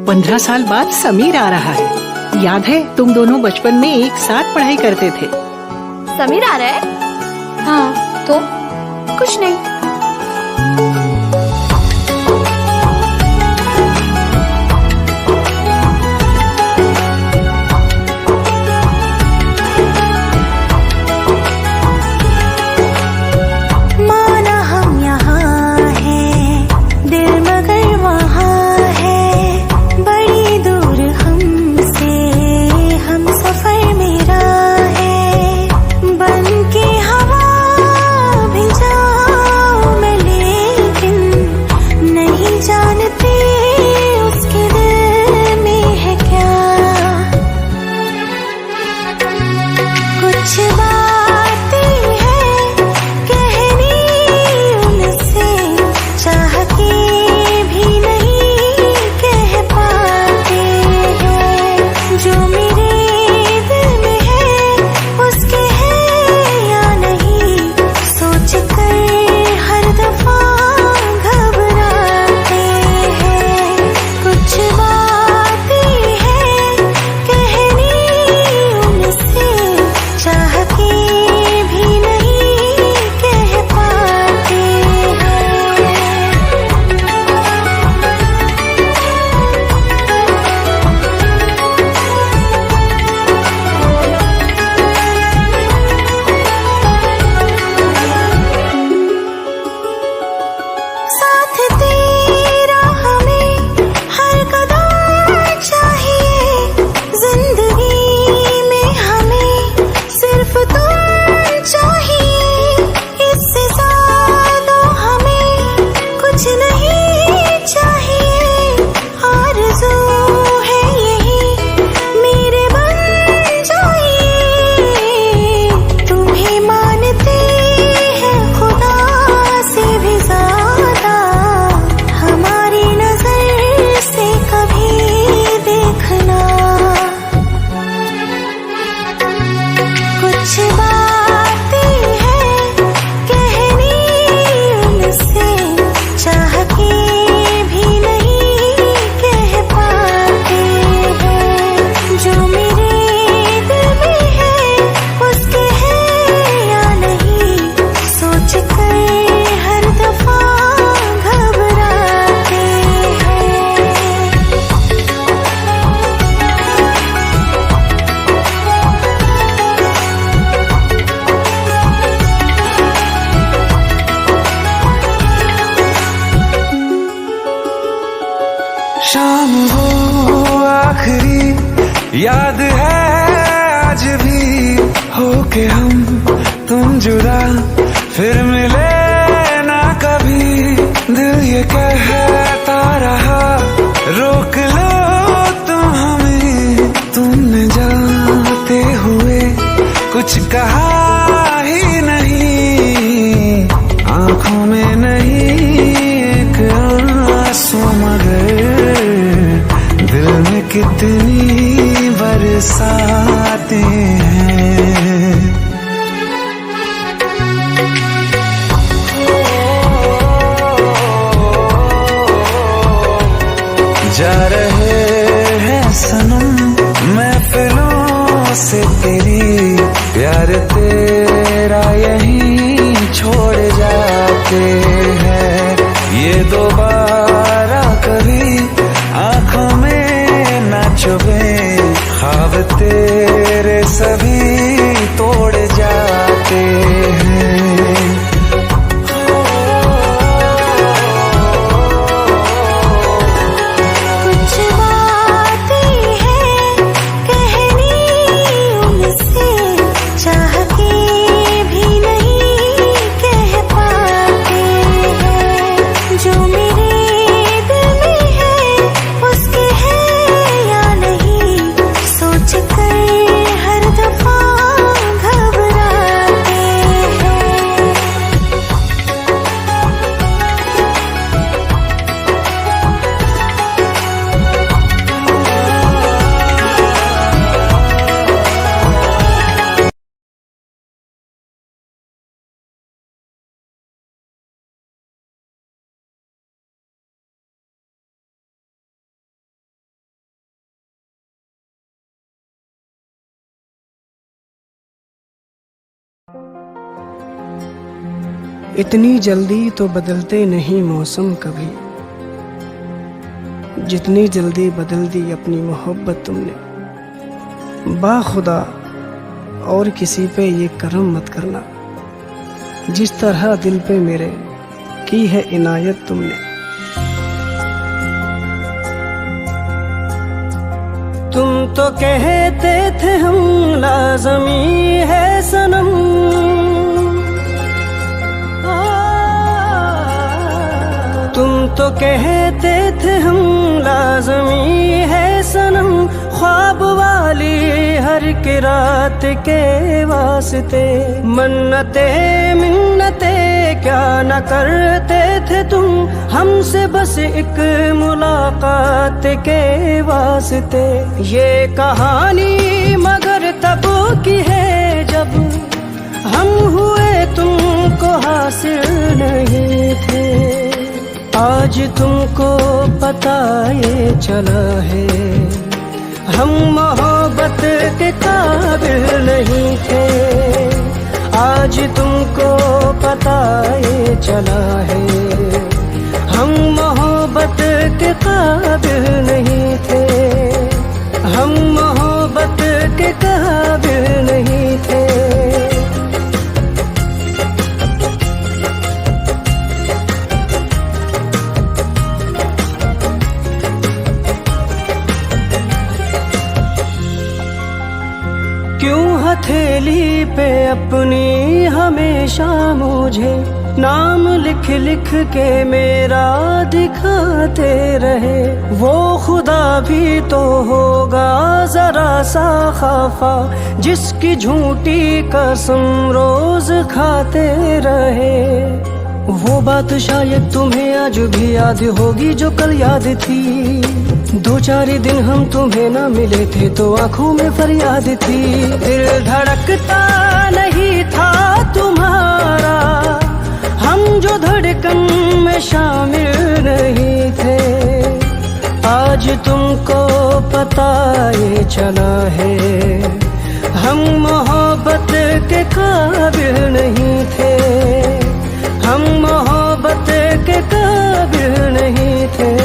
15 साल बाद समीर आ रहा है। याद है तुम दोनों बचपन में एक साथ पढ़ाई करते थे। समीर आ रहा है? हाँ तो कुछ नहीं। शाम हो आखिरी याद है आज भी, हो के हम तुम जुदा फिर मिले ना कभी। दिल ये कहता रहा रोक लो तुम हमें, तुमने जाते हुए कुछ कहा ही नहीं। आंखों में नहीं एक आंसू मगर दिल में कितनी बरसाते हैं। जा रहे हैं सनम महफिलों से तेरी, प्यार तेरा यहीं छोड़ जाते हैं। ये दोबारा कभी आंखों में ना चुभे ख्वाब तेरे। इतनी जल्दी तो बदलते नहीं मौसम कभी, जितनी जल्दी बदल दी अपनी मोहब्बत तुमने। बाखुदा और किसी पे ये करम मत करना, जिस तरह दिल पे मेरे की है इनायत तुमने। तुम तो कहते थे हम लाज़मी है सनम, तुम तो कहते थे हम लाज़मी है सनम, ख्वाब वाली हर की रात के वास्ते। मन्नते मिन्नते क्या न करते थे तुम हमसे, बस एक मुलाकात के वास्ते। ये कहानी मगर तब की है जब हम हुए तुमको हासिल नहीं थे। आज तुमको पता ये चला है हम मोहब्बत के काबिल नहीं थे। आज तुमको पता ये चला है हम मोहब्बत के काबिल नहीं थे, हम मोहब्बत के काबिल नहीं थे। क्यों हथेली पे अपनी हमेशा मुझे नाम लिख लिख के मेरा दिखाते रहे। वो खुदा भी तो होगा जरा सा खफा, जिसकी झूठी कसम रोज खाते रहे। वो बात शायद तुम्हें आज भी याद होगी जो कल याद थी। 2-4 दिन हम तुम्हें न मिले थे तो आंखों में फरियाद थी। दिल धड़कता नहीं था तुम्हारा, हम जो धड़कन में शामिल नहीं थे। आज तुमको पता ये चला है हम मोहब्बत के काबिल नहीं थे, हम मोहब्बत के काबिल नहीं थे।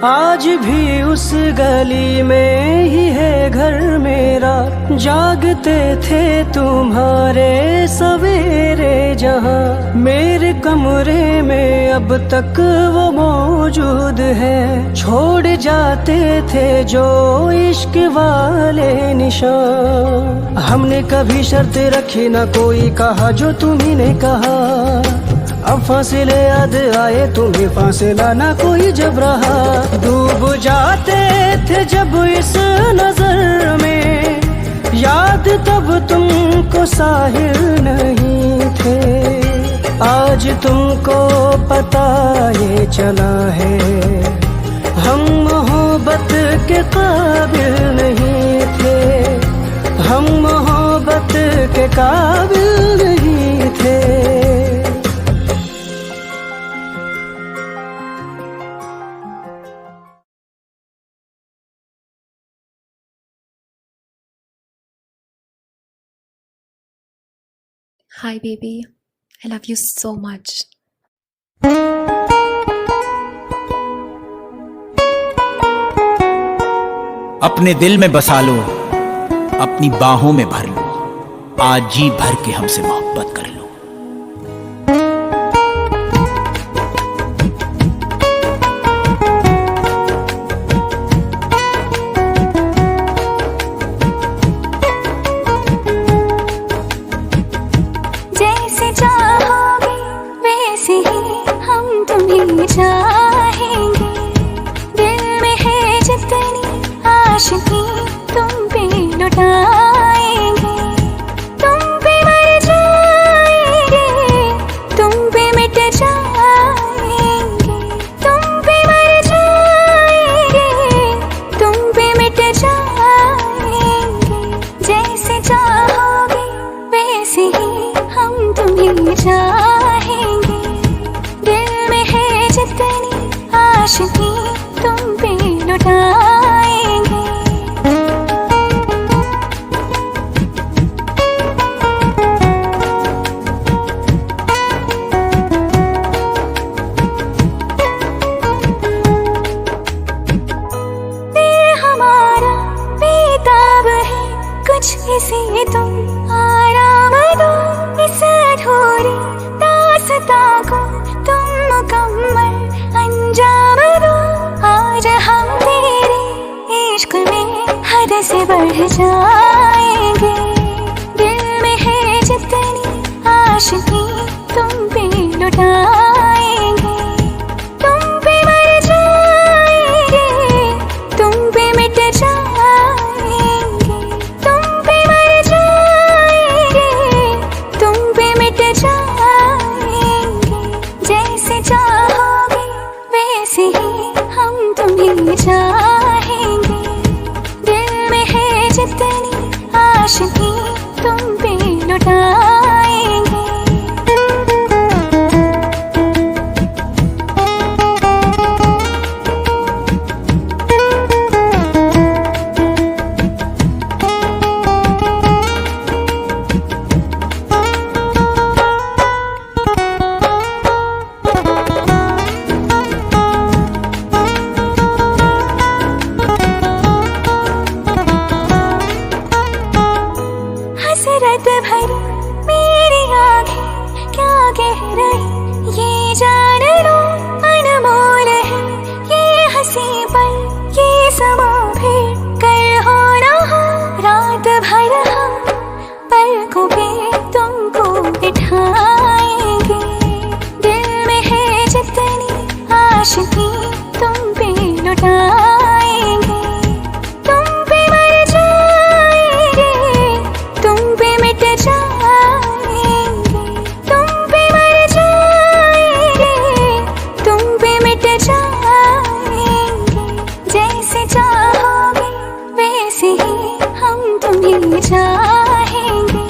आज भी उस गली में ही है घर मेरा, जागते थे तुम्हारे सवेरे जहां। मेरे कमरे में अब तक वो मौजूद है, छोड़ जाते थे जो इश्क वाले निशान। हमने कभी शर्त रखी ना कोई कहा जो तुम्ही ने कहा, अब फासिले याद आए तुम्हें फासिला ना कोई जब रहा। डूब जाते थे जब इस नजर में, याद तब तुमको साहिल नहीं थे। आज तुमको पता ये चला है हम मोहब्बत के काबिल नहीं थे, हम मोहब्बत के काबिल नहीं थे। Hi baby, I love you so much. अपने दिल में बसा लो, अपनी बाहों में भर लो, आज जी भर के हमसे मोहब्बत कर लो। जैसे चाहोगे वैसे ही हम तुम्हें चाहेंगे। दिल में है जितनी आशिकी तुम पे लुटाएंगे, तुम पे मर जाएंगे। मुझे से तुम आराम दो, इस अधूरी दास्तां को तुम मुकम्मल अंजाम दो। आज हम तेरे इश्क में हद से बढ़ जाएंगे, दिल में है जितनी आशिकी तुम पे लुटाएंगे। तुम पे मर जाएंगे, तुम पे मिट जाएंगे, तुम पे मर जाएंगे, तुम पे मिट जाएंगे। जैसे चाहोगे वैसे ही हम तुम्हें चाहेंगे, दिल में है जितनी आशिकी तुम पे लुटाएंगे। हसरत भरी मेरी आंखें क्या कह रही ये जान लो, अनमोल है ये हंसी पल, ये समा फिर कर हो ना हो। रात भर हम पलकों पे तुमको बिठाएंगे, दिल में है जितनी आशिकी तुम पे लुटाएंगे। तुम पे मर जाएंगे, तुम पे मिट जाएंगे, तुम पे मर जाएंगे, तुम पे मिट जाएंगे। जैसे चाहोगे वैसे ही हम तुम्हें चाहेंगे,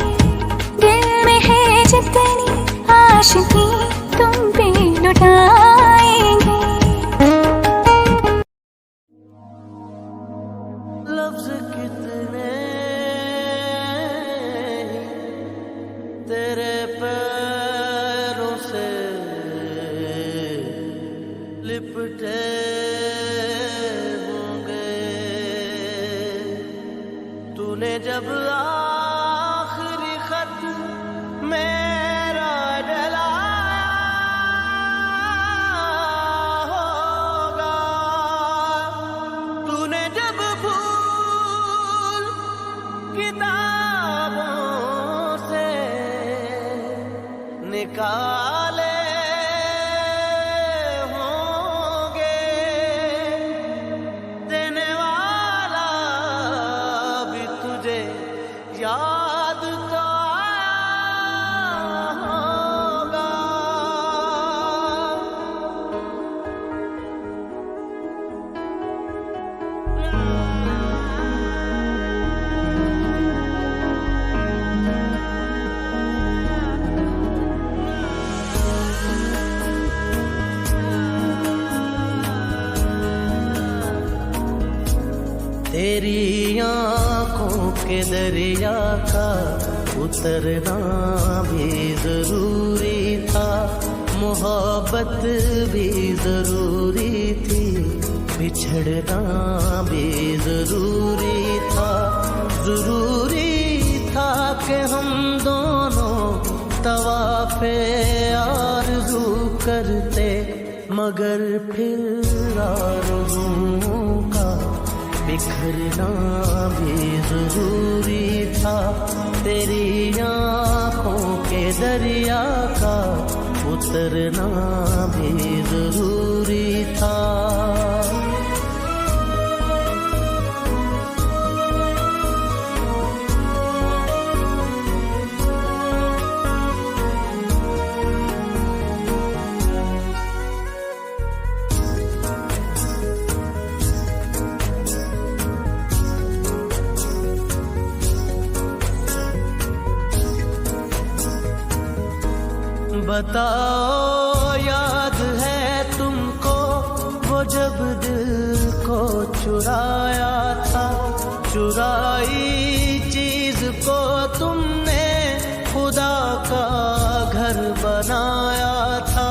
दिल में है जितनी आशिकी तुम पे लुटाएंगे। लफ्ज कितने तेरे पैरों से लिपटे होंगे, तूने जब आखिरी खत मेरा जलाया होगा, तूने जब फूल किताबों से निकाले होंगे, देने वाला भी तुझे याद तो आया होगा। तेरी आंखों के दरिया का उतरना भी जरूरी था, मोहब्बत भी जरूरी थी, बिछड़ना भी जरूरी था। जरूरी था कि हम दोनों तवाफ़े आरज़ू करते, मगर फिर आरज़ुओं का बिखरना भी जरूरी था। तेरी आंखों के दरिया का उतरना भी जरूरी था। बताओ याद है तुमको वो जब दिल को चुराया था, चुराई चीज को तुमने खुदा का घर बनाया था।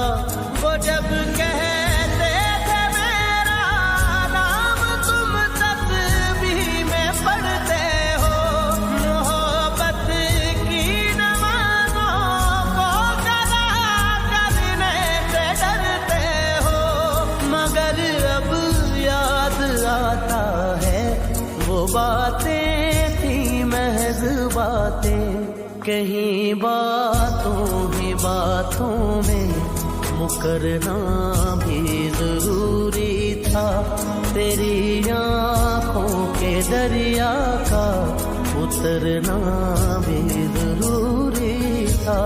वो जब कहते थे मेरा नाम तुम तस्बीह में पढ़ते हो, जज्बातें, कहीं बातों ही बातों में मुकरना भी जरूरी था। तेरी आँखों के दरिया का उतरना भी जरूरी था।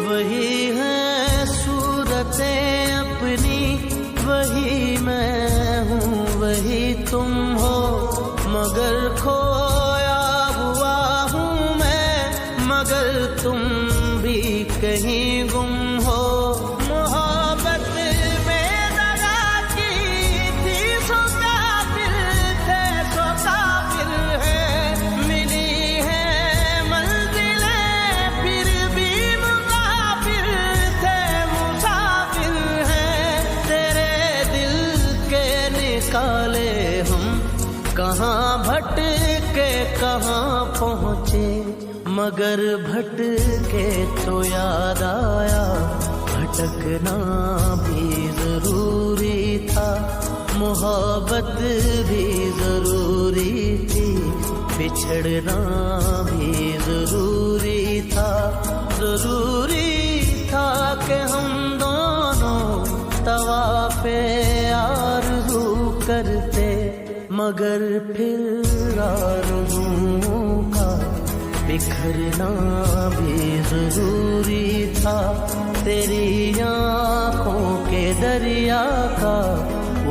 वही है सूरतें अपनी, वही मैं हूँ वही तुम हो, मगर खोया हुआ हूँ मैं, मगर तुम भी कहीं गुम हो। मोहब्बत में दगा की थी, सो काफिर थे, सो काफिर है। मिली है मंजिलें फिर भी मुसाफिर थे, मुसाफिर हैं। तेरे दिल के निकाले हम, कहाँ भटके कहाँ पहुँचे, मगर भटके तो याद आया भटकना भी जरूरी था। मोहब्बत भी जरूरी थी, बिछड़ना भी जरूरी था। जरूरी था कि हम दोनों तवाफ़े आरज़ू करते, मगर फिर आरज़ुओं का बिखरना भी जरूरी था। तेरी आँखों के दरिया का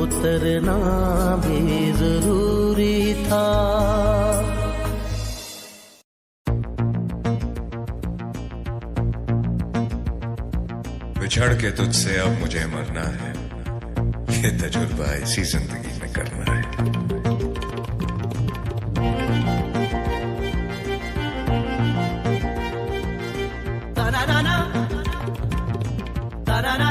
उतरना भी जरूरी था। बिछड़ के तुझसे अब मुझे मरना है, ये तजुर्बा इसी जिंदगी में करना है। Ta-da-da-da, ta-da-da.